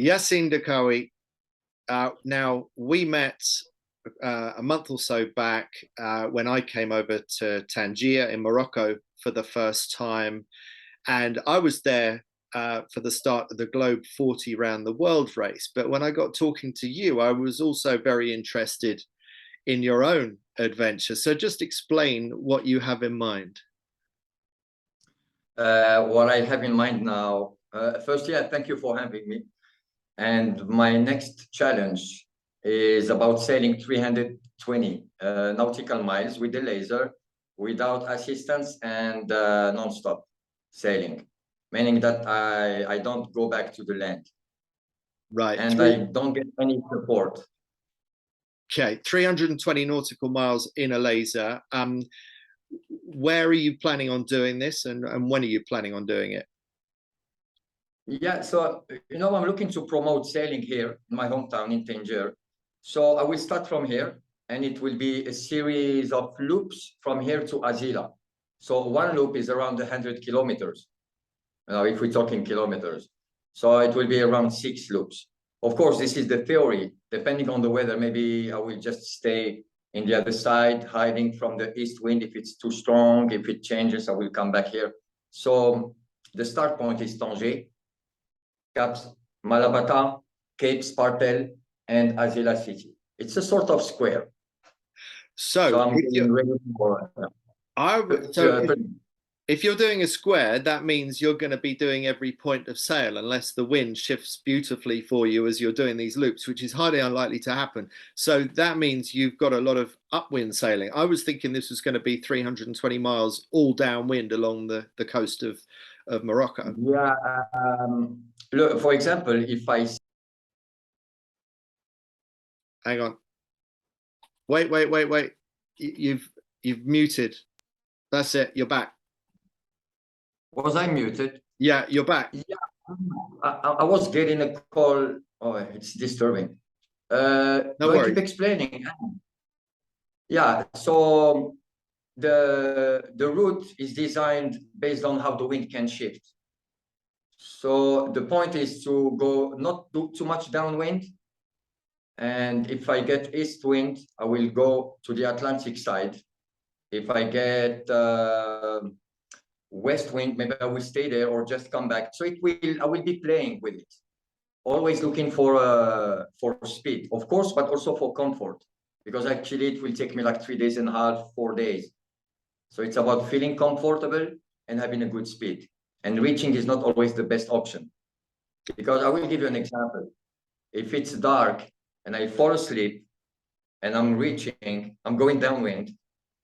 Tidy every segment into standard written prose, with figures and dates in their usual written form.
Yassine Derkaoui. Now, we met a month or so back when I came over to Tangier in Morocco for the first time. And I was there for the start of the Globe 40 round the world race. But when I got talking to you, I was also very interested in your own adventure. So just explain what you have in mind. What I have in mind now, firstly, I thank you for having me. And my next challenge is about sailing 320 nautical miles with the laser without assistance and non-stop sailing, meaning that I don't go back to the land. Right. And I don't get any support. Okay, 320 nautical miles in a laser. Where are you planning on doing this, and when are you planning on doing it? Yeah, so I'm looking to promote sailing here in my hometown in Tangier. So I will start from here, and it will be a series of loops from here to Azila. So one loop is around 100 kilometers, if we're talking kilometers. So it will be around 6 loops. Of course, this is the theory. Depending on the weather, maybe I will just stay in the other side, hiding from the east wind. If it's too strong, if it changes, I will come back here. So the start point is Tangier, Caps Malabata, Cape Spartel, and Azila City. It's a sort of square. So I'm getting ready for. If you're doing a square, that means you're going to be doing every point of sail unless the wind shifts beautifully for you as you're doing these loops, which is highly unlikely to happen. So that means you've got a lot of upwind sailing. I was thinking this was going to be 320 miles all downwind along the coast of Morocco. Yeah. Look, for example, if I... Hang on. Wait. You've muted. That's it. You're back. Was I muted? Yeah, you're back. Yeah, I was getting a call. Oh, it's disturbing. No do worries. I keep explaining? Yeah, so the route is designed based on how the wind can shift. So the point is to go not do too much downwind. And if I get east wind, I will go to the Atlantic side. If I get west wind, maybe I will stay there or just come back. So I will be playing with it, always looking for speed, of course, but also for comfort, because actually it will take me like 3.5 days, 4 days. So it's about feeling comfortable and having a good speed. And reaching is not always the best option, because I will give you an example. If it's dark and I fall asleep and I'm going downwind,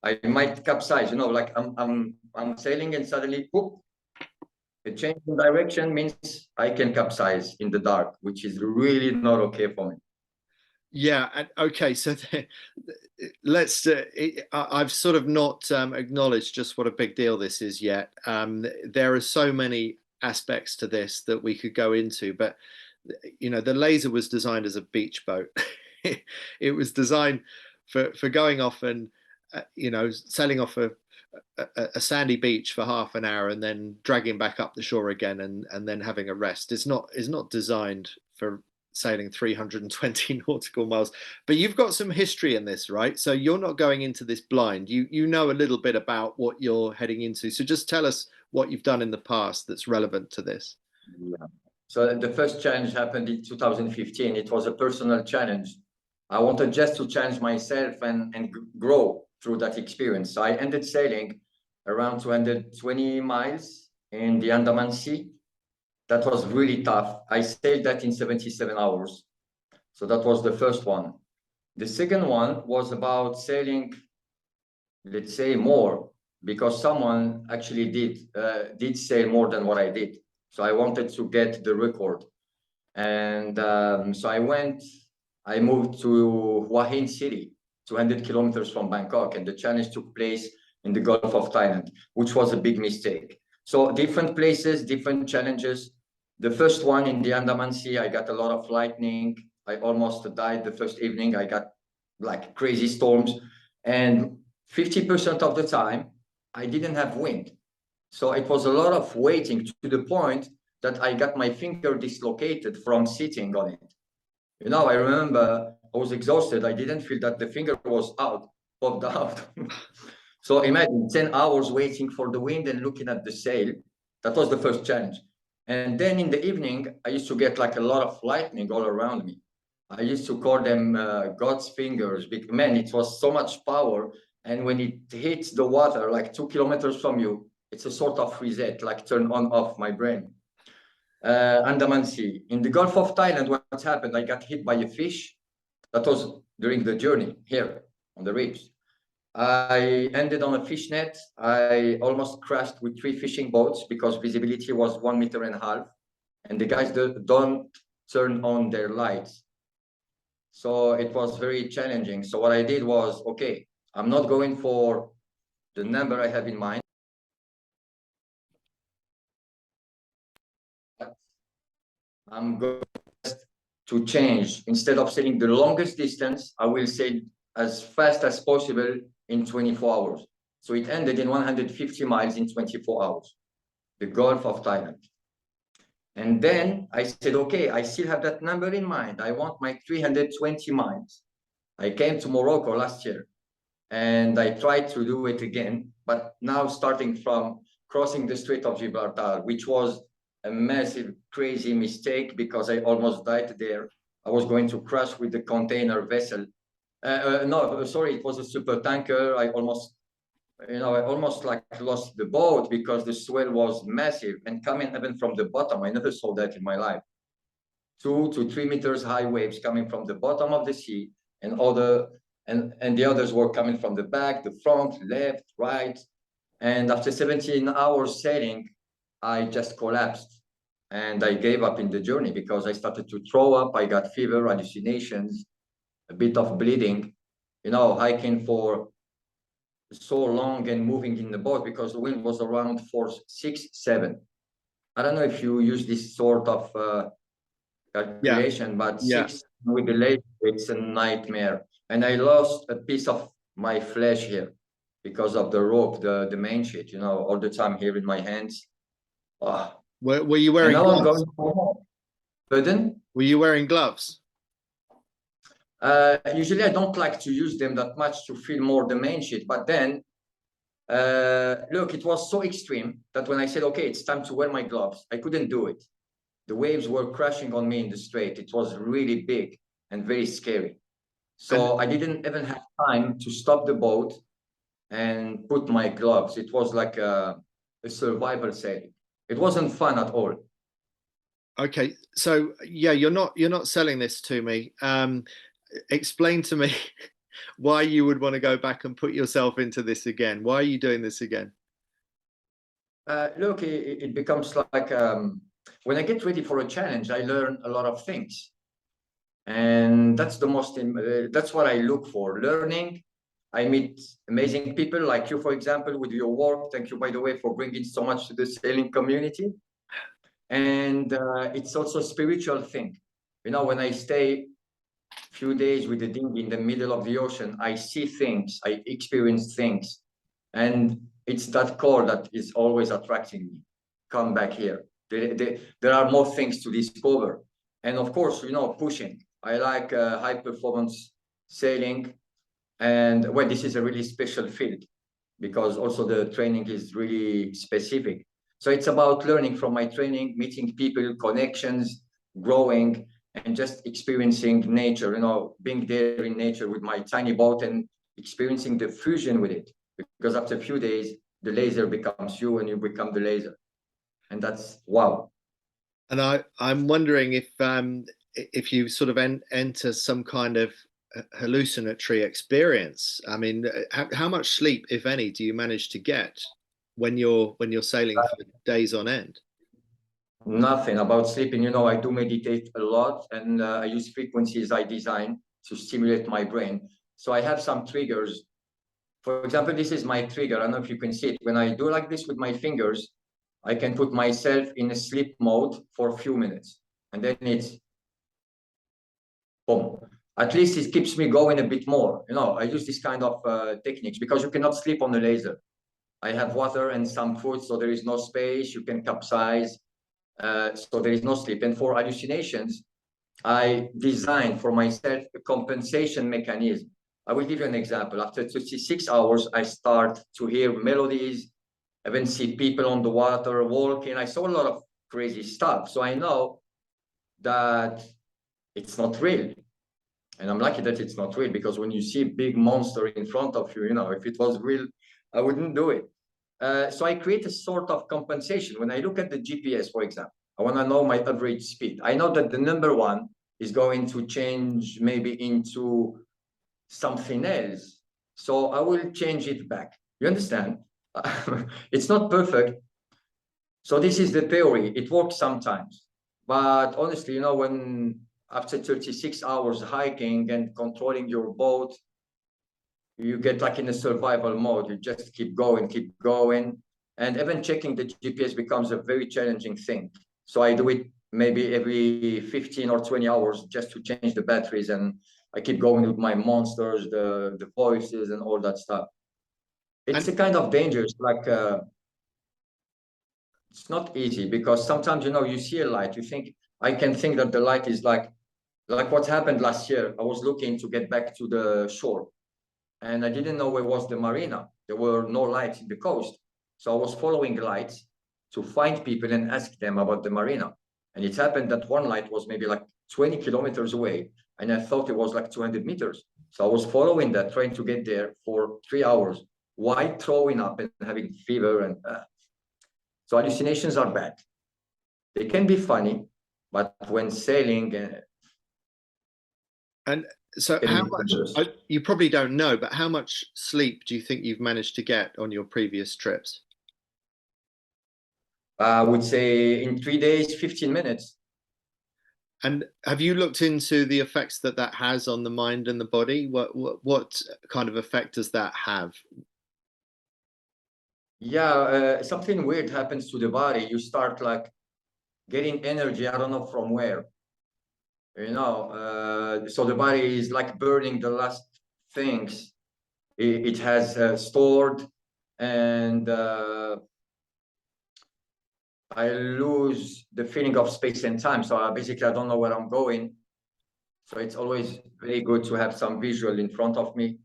I might capsize, like I'm sailing and suddenly, whoop, a change in direction means I can capsize in the dark, which is really not okay for me. Yeah. Okay. So let's. I've sort of not acknowledged just what a big deal this is yet. There are so many aspects to this that we could go into, but the laser was designed as a beach boat. It was designed for going off and sailing off a sandy beach for half an hour and then dragging back up the shore again and then having a rest. It's not designed for sailing 320 nautical miles. But you've got some history in this, right? So you're not going into this blind. You know a little bit about what you're heading into. So just tell us what you've done in the past that's relevant to this. Yeah. So the first challenge happened in 2015. It was a personal challenge. I wanted just to challenge myself and grow through that experience. So I ended sailing around 220 miles in the Andaman Sea. That was really tough. I sailed that in 77 hours. So that was the first one. The second one was about sailing, let's say, more, because someone actually did sail more than what I did. So I wanted to get the record. And so I moved to Hua Hin City, 200 kilometers from Bangkok, and the challenge took place in the Gulf of Thailand, which was a big mistake. So different places, different challenges. The first one in the Andaman Sea, I got a lot of lightning. I almost died the first evening. I got like crazy storms. And 50% of the time, I didn't have wind. So it was a lot of waiting, to the point that I got my finger dislocated from sitting on it. You know, I remember I was exhausted. I didn't feel that the finger was out, popped out. So imagine 10 hours waiting for the wind and looking at the sail. That was the first challenge. And then in the evening, I used to get like a lot of lightning all around me. I used to call them God's fingers. Man, it was so much power. And when it hits the water, like 2 kilometers from you, it's a sort of reset, like turn on off my brain. Andaman Sea. In the Gulf of Thailand, what happened? I got hit by a fish. That was during the journey here on the reefs. I ended on a fish net. I almost crashed with 3 fishing boats because visibility was 1.5 meters, and the guys don't turn on their lights. So it was very challenging. So what I did was, okay, I'm not going for the number I have in mind. I'm going to change. Instead of sailing the longest distance, I will sail as fast as possible in 24 hours. So it ended in 150 miles in 24 hours, the Gulf of Thailand. And then I said, okay, I still have that number in mind. I want my 320 miles. I came to Morocco last year and I tried to do it again, but now starting from crossing the Strait of Gibraltar, which was a massive, crazy mistake because I almost died there. I was going to crash with the container vessel. No, sorry, it was a super tanker. I almost like lost the boat because the swell was massive and coming even from the bottom. I never saw that in my life. 2 to 3 meters high waves coming from the bottom of the sea, and the others were coming from the back, the front, left, right. And after 17 hours sailing, I just collapsed and I gave up in the journey because I started to throw up. I got fever, hallucinations, a bit of bleeding, hiking for so long and moving in the boat because the wind was around force 6, 7. I don't know if you use this sort of calculation, but 6 with the laser, it's a nightmare. And I lost a piece of my flesh here because of the rope, the main sheet, all the time here in my hands. Oh. Were you wearing gloves? I'm gloves? going home. Pardon? Were you wearing gloves? Usually I don't like to use them that much to feel more the main sheet, but then look, it was so extreme that when I said, okay, it's time to wear my gloves, I couldn't do it. The waves were crashing on me in the strait. It was really big and very scary. So I didn't even have time to stop the boat and put my gloves. It was like a survival sailing. It wasn't fun at all. Okay, so yeah, you're not selling this to me. Explain to me why you would want to go back and put yourself into this again. Why are you doing this again? Look, it becomes like when I get ready for a challenge, I learn a lot of things. And that's that's what I look for, learning. I meet amazing people like you, for example, with your work. Thank you, by the way, for bringing so much to the sailing community. And it's also a spiritual thing. When I stay a few days with the dinghy in the middle of the ocean, I see things, I experience things. And it's that call that is always attracting me. Come back here. There are more things to discover. And of course, pushing. I like high performance sailing. And well, this is a really special field because also the training is really specific. So it's about learning from my training, meeting people, connections, growing, and just experiencing nature, being there in nature with my tiny boat and experiencing the fusion with it. Because after a few days, the laser becomes you and you become the laser. And that's wow. And I'm wondering if you sort of enter some kind of hallucinatory experience. I mean, how much sleep, if any, do you manage to get when you're sailing for days on end? Nothing about sleeping. I do meditate a lot and I use frequencies I design to stimulate my brain. So I have some triggers. For example, this is my trigger. I don't know if you can see it. When I do like this with my fingers, I can put myself in a sleep mode for a few minutes. And then it's boom. At least it keeps me going a bit more. I use this kind of techniques because you cannot sleep on the laser. I have water and some food, so there is no space. You can capsize. So there is no sleep. And for hallucinations, I designed for myself a compensation mechanism. I will give you an example. After 36 hours, I start to hear melodies, even see people on the water walking. I saw a lot of crazy stuff. So I know that it's not real. And I'm lucky that it's not real, because when you see a big monster in front of you, if it was real, I wouldn't do it. So I create a sort of compensation. When I look at the GPS, for example, I want to know my average speed. I know that the number one is going to change maybe into something else. So I will change it back. You understand? It's not perfect. So this is the theory. It works sometimes. But honestly, when after 36 hours hiking and controlling your boat, you get like in a survival mode. You just keep going, keep going. And even checking the GPS becomes a very challenging thing. So I do it maybe every 15 or 20 hours just to change the batteries. And I keep going with my monsters, the voices and all that stuff. It's And a kind of dangerous, like it's not easy, because sometimes, you see a light, I can think that the light is like what happened last year. I was looking to get back to the shore, and I didn't know where was the marina. There were no lights in the coast. So I was following lights to find people and ask them about the marina. And it happened that one light was maybe like 20 kilometers away, and I thought it was like 200 meters. So I was following that, trying to get there for 3 hours, while throwing up and having fever. And so hallucinations are bad. They can be funny, but when sailing, and so can how be much, dangerous. you probably don't know, but how much sleep do you think you've managed to get on your previous trips? I would say in 3 days, 15 minutes. And have you looked into the effects that that has on the mind and the body? What kind of effect does that have? Yeah, something weird happens to the body. You start like getting energy, I don't know from where, so the body is like burning the last things it has stored. And I lose the feeling of space and time. So basically, I don't know where I'm going. So it's always very good to have some visual in front of me.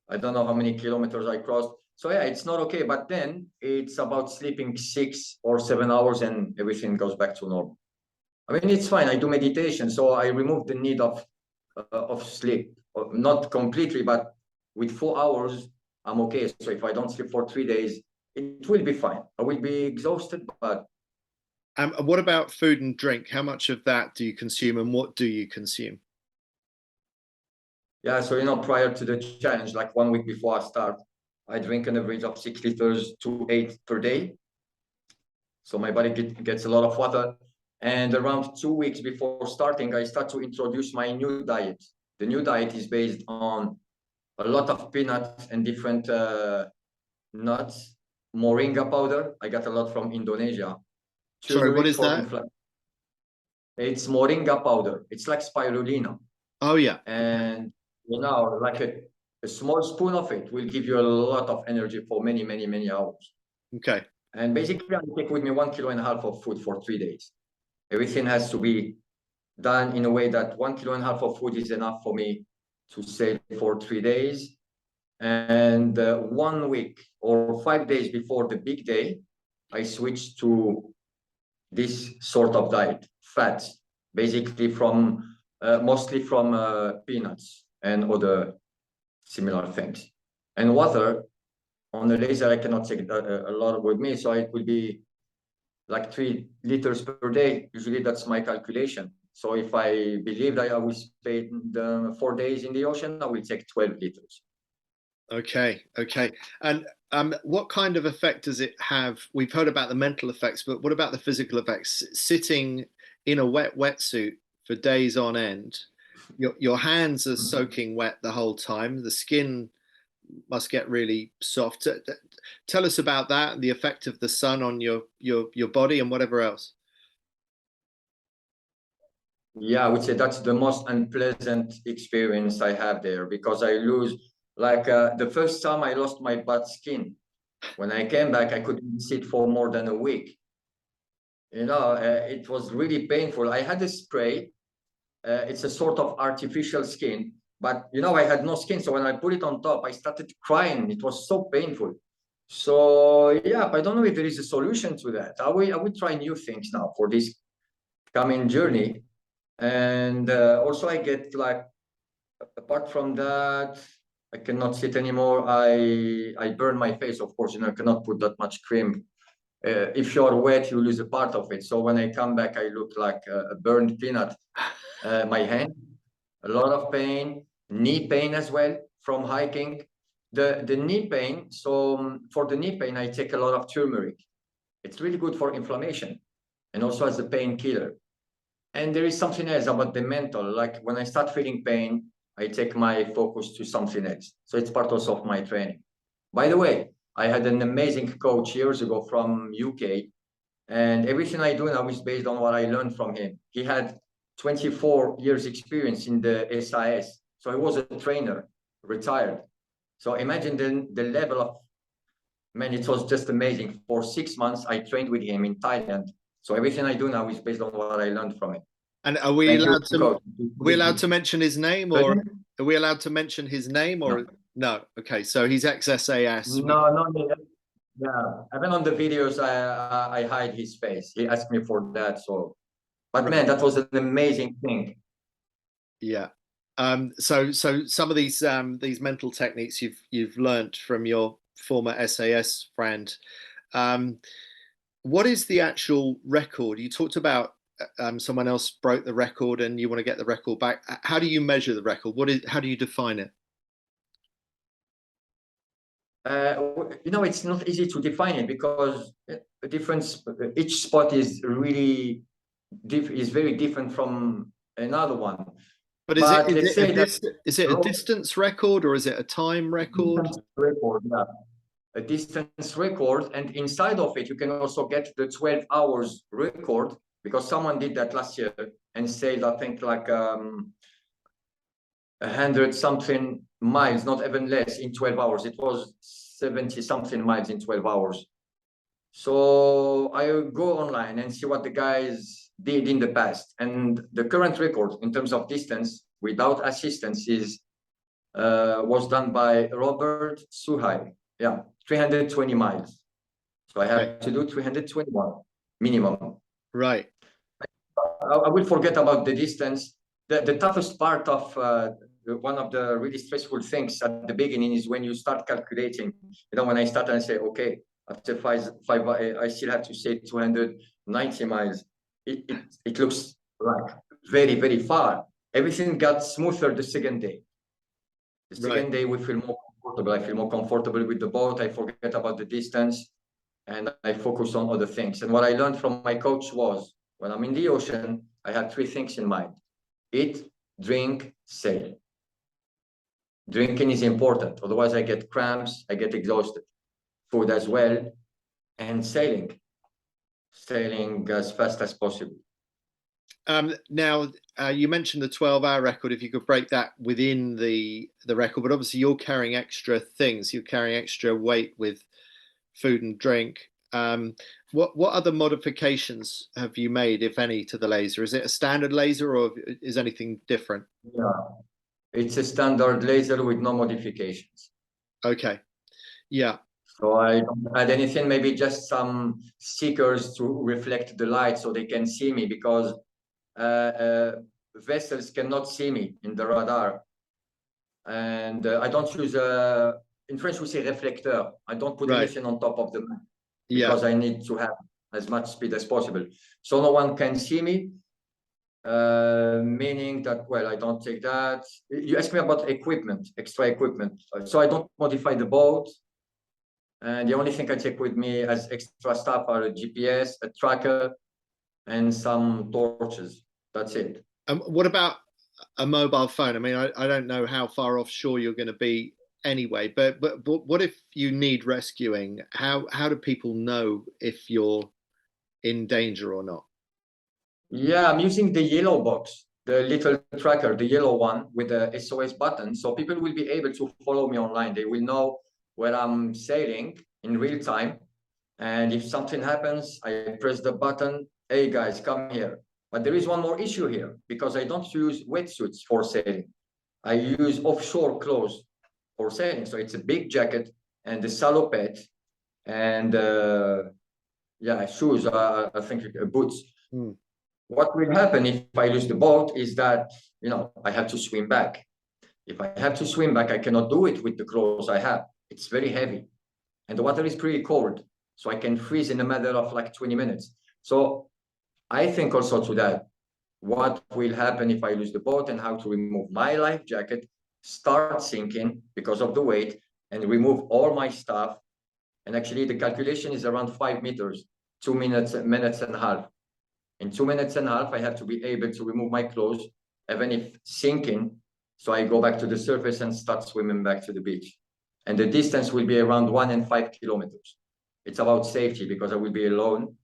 I don't know how many kilometers I crossed. So yeah, it's not okay. But then it's about sleeping 6 or 7 hours and everything goes back to normal. I mean, it's fine. I do meditation, so I remove the need of sleep. Not completely, but with 4 hours, I'm okay. So if I don't sleep for 3 days, it will be fine. I will be exhausted, but What about food and drink? How much of that do you consume, and what do you consume? yeah. So prior to the challenge, like 1 week before I start, I drink an average of 6 liters to 8 per day. So my body gets a lot of water. And around 2 weeks before starting, I start to introduce my new diet. The new diet is based on a lot of peanuts and different nuts, moringa powder. I got a lot from Indonesia. Sorry, what Turmeric is for that? inflammation. It's moringa powder. It's like spirulina. Oh yeah. And like a small spoon of it will give you a lot of energy for many, many, many hours. Okay. And basically, I take with me 1.5 kilos of food for 3 days. Everything has to be done in a way that 1.5 kilos of food is enough for me to sail for 3 days. And 1 week or 5 days before the big day, I switched to this sort of diet, fats, basically from mostly from peanuts and other similar things. And water, on the laser, I cannot take a lot with me, so it will be like 3 liters per day. Usually that's my calculation. So if I believe that I will spend 4 days in the ocean, I will take 12 liters. Okay. Okay. And what kind of effect does it have? We've heard about the mental effects, but what about the physical effects? Sitting in a wet wetsuit for days on end, your hands are soaking wet the whole time. The skin must get really soft. Tell us about that, the effect of the sun on your body and whatever else. Yeah, I would say that's the most unpleasant experience I have there, because I lose, like the first time I lost my butt skin. When I came back, I couldn't sit for more than a week. It was really painful. I had a spray. It's a sort of artificial skin, but I had no skin. So when I put it on top, I started crying. It was so painful. So yeah, I don't know if there is a solution to that. I will try new things now for this coming journey. And also I get like, apart from that, I cannot sit anymore. I burn my face, of course, I cannot put that much cream. If you're wet, you lose a part of it. So when I come back, I look like a burned peanut. My hand, a lot of pain, knee pain as well from hiking. The knee pain, so for the knee pain, I take a lot of turmeric. It's really good for inflammation and also as a painkiller. And there is something else about the mental. Like when I start feeling pain, I take my focus to something else. So it's part also of my training. By the way, I had an amazing coach years ago from UK, and everything I do now is based on what I learned from him. He had 24 years experience in the SIS. So he was a trainer, retired. So imagine the level of, man, it was just amazing. For 6 months, I trained with him in Thailand. So everything I do now is based on what I learned from him. And are we Thank you, allowed to coach. are we allowed to mention his name, or Pardon? are we allowed to mention his name, or No, no? Okay, so he's ex-SAS. no, no. Yeah, even on the videos, I hide his face. He asked me for that. So, but man, that was an amazing thing. Yeah. So some of these mental techniques you've learnt from your former SAS friend. What is the actual record? You talked about someone else broke the record and you want to get the record back. How do you measure the record? How do you define it? It's not easy to define it because the difference, each spot is really is very different from another one. But But let's say that is it a distance record or is it a time record? distance record, yeah, a distance record, and inside of it, you can also get the 12 hours record because someone did that last year and said, I think like 100 something miles, not even less, in 12 hours. It was 70 something miles in 12 hours. So I go online and see what the guys did in the past. And the current record in terms of distance without assistance was done by Robert Suhai. Yeah, 320 miles. So I have to do 321 minimum. Right. I will forget about the distance. The toughest part of one of the really stressful things at the beginning is when you start calculating. When I start and say, okay, after five, I still have to say 290 miles. It looks like very, very far. Everything got smoother the second day. The second day, we feel more comfortable. I feel more comfortable with the boat. I forget about the distance and I focus on other things. And what I learned from my coach was, when I'm in the ocean, I have three things in mind: eat, drink, sail. Drinking is important. Otherwise, I get cramps, I get exhausted. Food as well, and sailing as fast as possible. Now, you mentioned the 12-hour record. If you could break that within the record, but obviously you're carrying extra things. You're carrying extra weight with food and drink. What other modifications have you made, if any, to the laser? Is it a standard laser or is anything different? Yeah, it's a standard laser with no modifications. Okay. Yeah. So I don't add anything, maybe just some stickers to reflect the light so they can see me, because vessels cannot see me in the radar. And I don't use in French we say reflecteur. I don't put anything on top of the map because I need to have as much speed as possible. So no one can see me, meaning that, well, I don't take that. You ask me about equipment, extra equipment. So I don't modify the boat. And the only thing I take with me as extra stuff are a GPS, a tracker, and some torches. That's it. What about a mobile phone? I mean, I don't know how far offshore you're going to be anyway, but what if you need rescuing? How do people know if you're in danger or not? Yeah, I'm using the yellow box, the little tracker, the yellow one with the SOS button. So people will be able to follow me online. They will know where I'm sailing in real time. And if something happens, I press the button, hey guys, come here. But there is one more issue here, because I don't use wetsuits for sailing. I use offshore clothes for sailing. So it's a big jacket and a salopette and yeah, shoes, I think boots. Hmm. What will happen if I lose the boat is that, I have to swim back. If I have to swim back, I cannot do it with the clothes I have. It's very heavy and the water is pretty cold. So I can freeze in a matter of like 20 minutes. So I think also to that, what will happen if I lose the boat and how to remove my life jacket, start sinking because of the weight, and remove all my stuff. And actually the calculation is around 5 meters, 2 minutes and a half. In 2 minutes and a half, I have to be able to remove my clothes, even if sinking. So I go back to the surface and start swimming back to the beach. And the distance will be around 1 and 5 kilometers. It's about safety because I will be alone.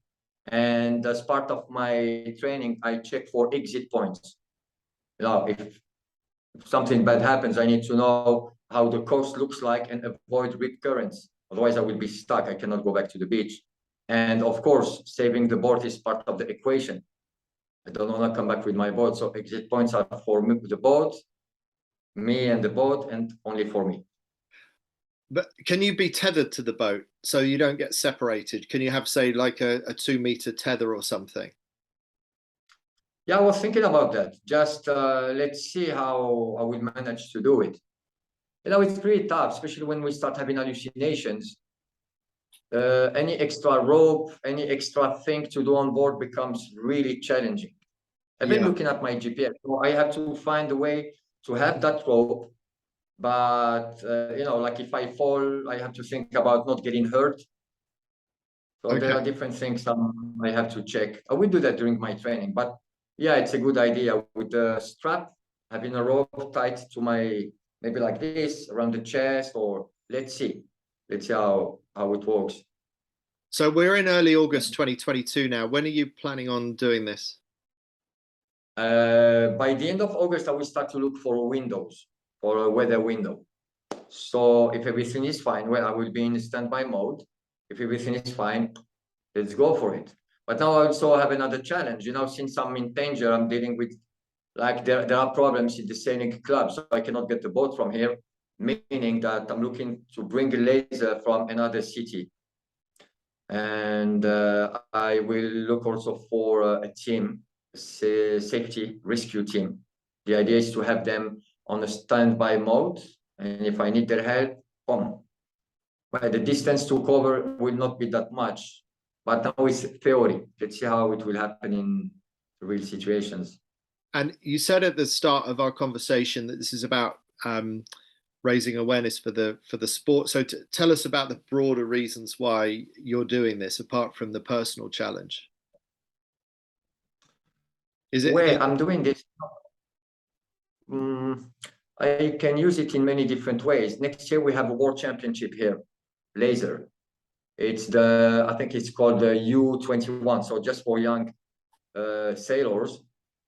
And as part of my training, I check for exit points. If something bad happens, I need to know how the coast looks like and avoid rip currents. Otherwise, I will be stuck. I cannot go back to the beach. And of course, saving the boat is part of the equation. I don't want to come back with my boat. So exit points are for me, the boat, me and the boat, and only for me. But can you be tethered to the boat so you don't get separated? Can you have, say, like a 2 meter tether or something? Yeah, I was thinking about that. Just let's see how I will manage to do it. It's pretty tough, especially when we start having hallucinations. Any extra rope, any extra thing to do on board becomes really challenging. I've been Yeah. looking at my GPS, so I have to find a way to have that rope. But like if I fall, I have to think about not getting hurt. So there Okay. are different things I have to check. I will do that during my training, but yeah, it's a good idea with the strap, having a rope tied to my, maybe like this around the chest, or let's see how it works. So we're in early August 2022 now. When are you planning on doing this? By the end of August, I will start to look for windows, for a weather window. So if everything is fine, well, I will be in standby mode. If everything is fine, let's go for it. But now I also have another challenge. Since I'm in danger, I'm dealing with, like, there are problems in the sailing club, so I cannot get the boat from here, meaning that I'm looking to bring a laser from another city. And I will look also for a team, safety rescue team. The idea is to have them on a standby mode, and if I need their help, boom. But the distance to cover will not be that much. But now it's theory. Let's see how it will happen in real situations. And you said at the start of our conversation that this is about raising awareness for the sport. So tell us about the broader reasons why you're doing this, apart from the personal challenge. Is it? Well, I'm doing this. I can use it in many different ways. Next year we have a world championship here, laser. I think it's called the U21, so just for young sailors.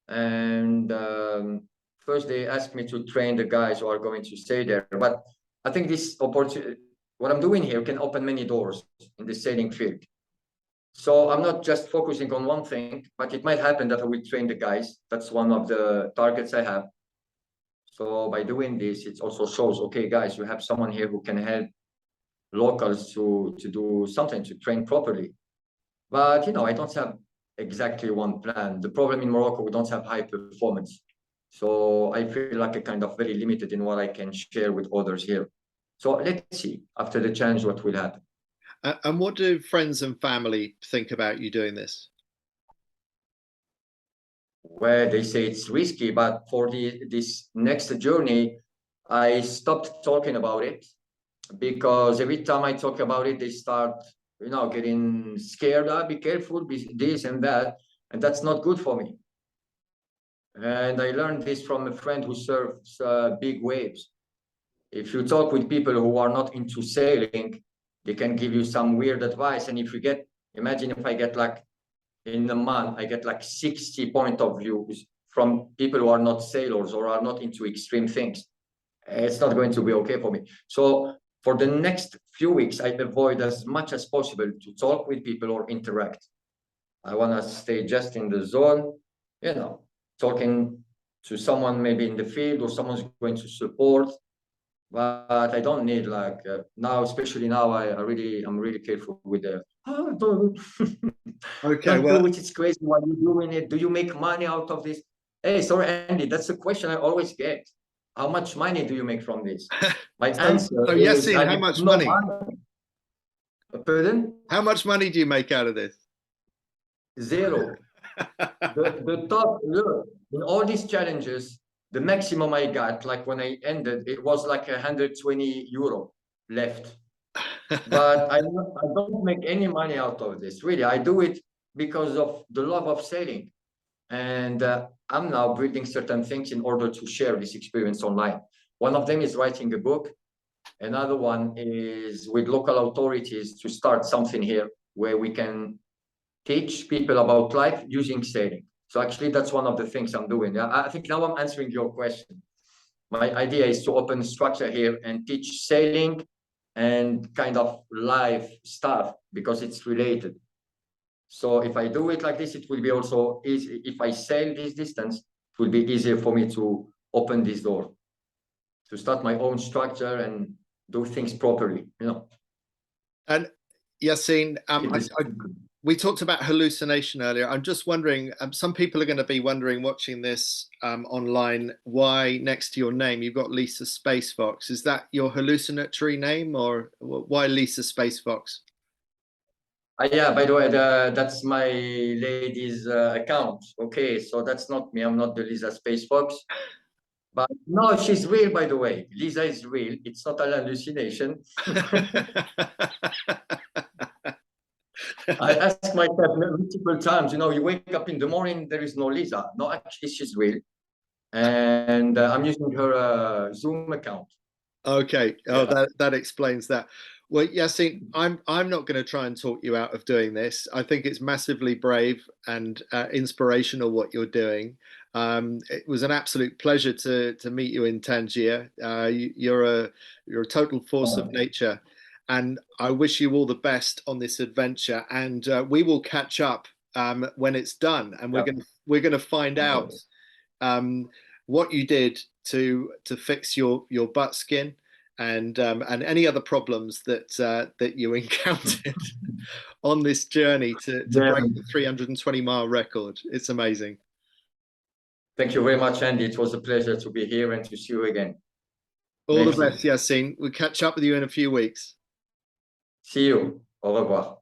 And first they asked me to train the guys who are going to stay there. But I think this opportunity, what I'm doing here, can open many doors in the sailing field. So I'm not just focusing on one thing, but it might happen that I will train the guys. That's one of the targets I have. So by doing this, it also shows, okay, guys, you have someone here who can help locals to do something, to train properly. But I don't have exactly one plan. The problem in Morocco, we don't have high performance. So I feel like a kind of very limited in what I can share with others here. So let's see after the challenge what will happen. And what do friends and family think about you doing this? Well, they say it's risky, but for this next journey, I stopped talking about it because every time I talk about it, they start, getting scared. Be careful, be this and that, and that's not good for me. And I learned this from a friend who surfs big waves. If you talk with people who are not into sailing, they can give you some weird advice. And if you imagine if I get like, in a month, I get like 60 point of views from people who are not sailors or are not into extreme things. It's not going to be okay for me. So For the next few weeks, I avoid as much as possible to talk with people or interact. I want to stay just in the zone, you know, talking to someone maybe in the field or someone's going to support. But I don't need like now, especially now, I'm really careful with the don't Okay, don't do well, it. It's crazy. Why are you doing it? Do you make money out of this? Hey, sorry, Andy, that's a question I always get. How much money do you make from this? My answer so is Yassine, I how make much no money? money. Pardon? How much money do you make out of this? Zero. The top, look, in all these challenges, the maximum I got, like when I ended, it was like 120 euro left. But I don't make any money out of this. Really, I do it because of the love of sailing. And I'm now building certain things in order to share this experience online. One of them is writing a book. Another one is with local authorities to start something here where we can teach people about life using sailing. So actually, that's one of the things I'm doing. I think now I'm answering your question. My idea is to open a structure here and teach sailing and kind of life stuff because it's related. So if I do it like this, it will be also easy. If I sail this distance, it will be easier for me to open this door, to start my own structure and do things properly, you know. And Yassine, Keep this. we talked about hallucination earlier. I'm just wondering, some people are going to be wondering watching this online, why next to your name you've got Lisa Space Fox. Is that your hallucinatory name, or why Lisa Space Fox? Yeah, by the way, that's my lady's account. Okay, so that's not me. I'm not the Lisa Space Fox. But no, she's real, by the way. Lisa is real. It's not an hallucination. I ask myself multiple times, you know, you wake up in the morning, there is no Lisa. No, actually, she's real. And I'm using her Zoom account. Okay. Oh, Yeah. that explains that. Well, Yassine, I'm not going to try and talk you out of doing this. I think it's massively brave and inspirational what you're doing. It was an absolute pleasure to meet you in Tangier. You're a total force of nature, and I wish you all the best on this adventure. And we will catch up when it's done, and we're gonna find out what you did to fix your butt skin and any other problems that you encountered on this journey to Yeah. break the 320-mile record. It's amazing. Thank you very much, Andy. It was a pleasure to be here and to see you again. All the Merci. best, Yassine. We'll catch up with you in a few weeks. See you. Au revoir.